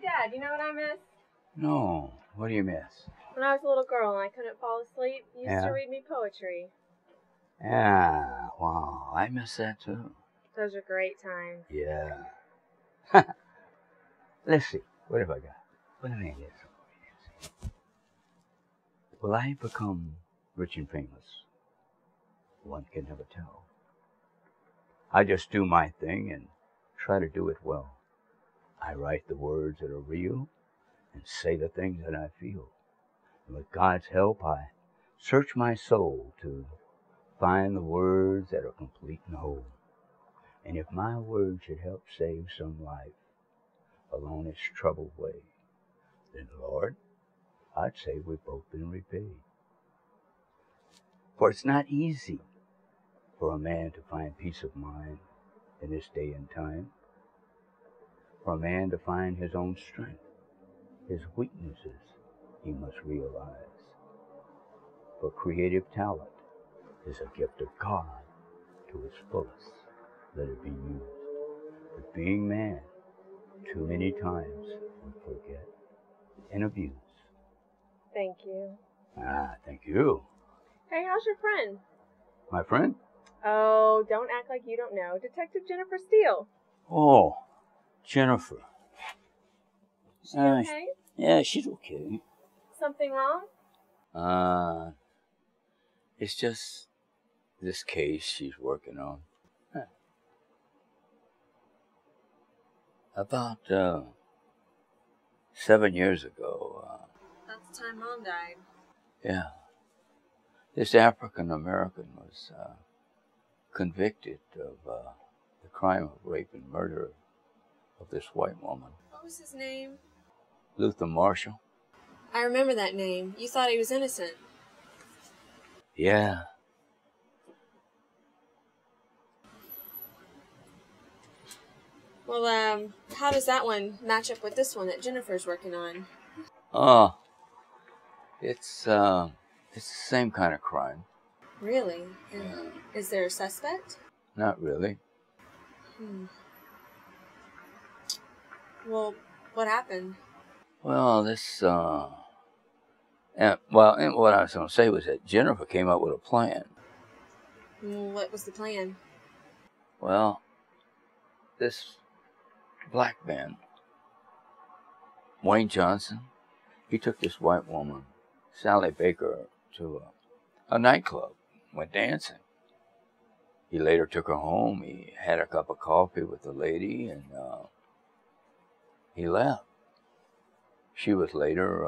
Dad, you know what I miss? No. What do you miss? When I was a little girl and I couldn't fall asleep, you used to read me poetry. Yeah, wow, I miss that too. Those are great times. Yeah. Let's see, what have I got? What am I get? Will I become rich and famous? One can never tell. I just do my thing and try to do it well. I write the words that are real and say the things that I feel. And with God's help, I search my soul to find the words that are complete and whole. And if my words should help save some life along its troubled way, then Lord, I'd say we've both been repaid. For it's not easy for a man to find peace of mind in this day and time. For a man to find his own strength, his weaknesses, he must realize. For creative talent is a gift of God to its fullest. Let it be used. But being man, too many times we forget and abuse. Thank you. Thank you. Hey, how's your friend? My friend? Oh, don't act like you don't know. Detective Jennifer Steele. Oh, Jennifer. Is she okay? Yeah, she's okay. Something wrong? It's just this case she's working on. About 7 years ago. That's the time Mom died. Yeah. This African American was convicted of the crime of rape and murder of this white woman. What was his name? Luther Marshall. I remember that name. You thought he was innocent. Yeah. Well, how does that one match up with this one that Jennifer's working on? It's the same kind of crime. Really? And is there a suspect? Not really. Well, what happened? Well, and what I was going to say was that Jennifer came up with a plan. What was the plan? Well, this black man, Wayne Johnson, he took this white woman, Sally Baker, to a nightclub, went dancing. He later took her home. He had a cup of coffee with the lady, and he left. She was later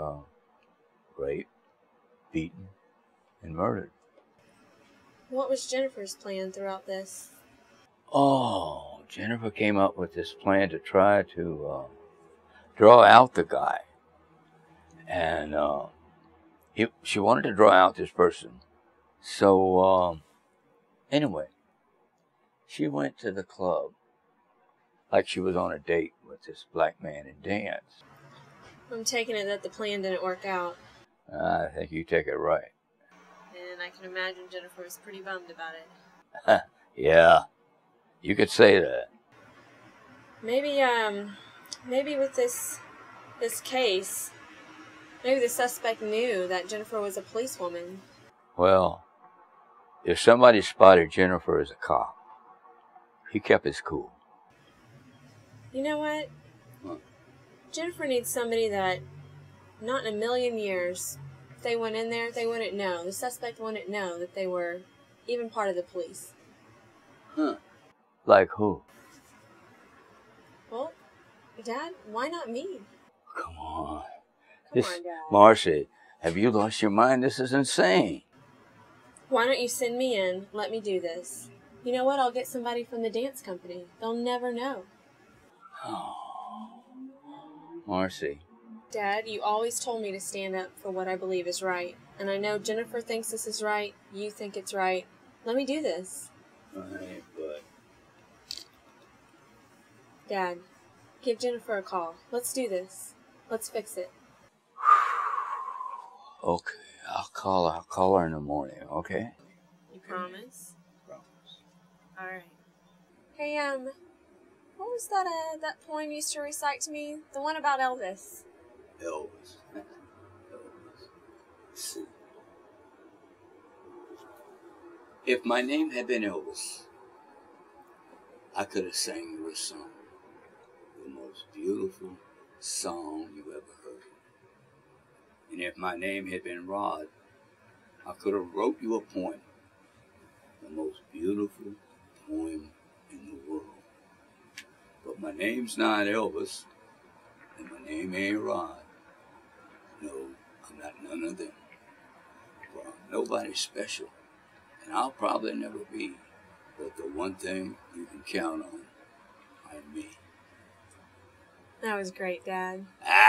raped, beaten, and murdered. What was Jennifer's plan throughout this? Oh, Jennifer came up with this plan to try to draw out the guy. And she wanted to draw out this person. So, anyway, she went to the club like she was on a date with this black man and danced. I'm taking it that the plan didn't work out. I think you take it right. And I can imagine Jennifer was pretty bummed about it. Yeah, you could say that. Maybe with this case, maybe the suspect knew that Jennifer was a policewoman. Well, if somebody spotted Jennifer as a cop, he kept his cool. You know what? Jennifer needs somebody that, not in a million years, if they went in there, they wouldn't know. The suspect wouldn't know that they were even part of the police. Like who? Well, Dad, why not me? Come on. Come on, Dad. Marcy, have you lost your mind? This is insane. Why don't you send me in? Let me do this. You know what? I'll get somebody from the dance company. They'll never know. Oh, Marcy. Dad, you always told me to stand up for what I believe is right. And I know Jennifer thinks this is right. You think it's right. Let me do this. Right, but... Dad, give Jennifer a call. Let's do this. Let's fix it. Okay, I'll call her in the morning, okay? You promise? Promise. All right. Hey, What was that poem you used to recite to me? The one about Elvis. Elvis. Elvis. See. If my name had been Elvis, I could have sang you a song. The most beautiful song you ever heard. And if my name had been Rod, I could have wrote you a poem. The most beautiful poem in the world. But my name's not Elvis, and my name ain't Rod. No, I'm not none of them. Well, I'm nobody special, and I'll probably never be. But the one thing you can count on, I'm me. That was great, Dad. Ah!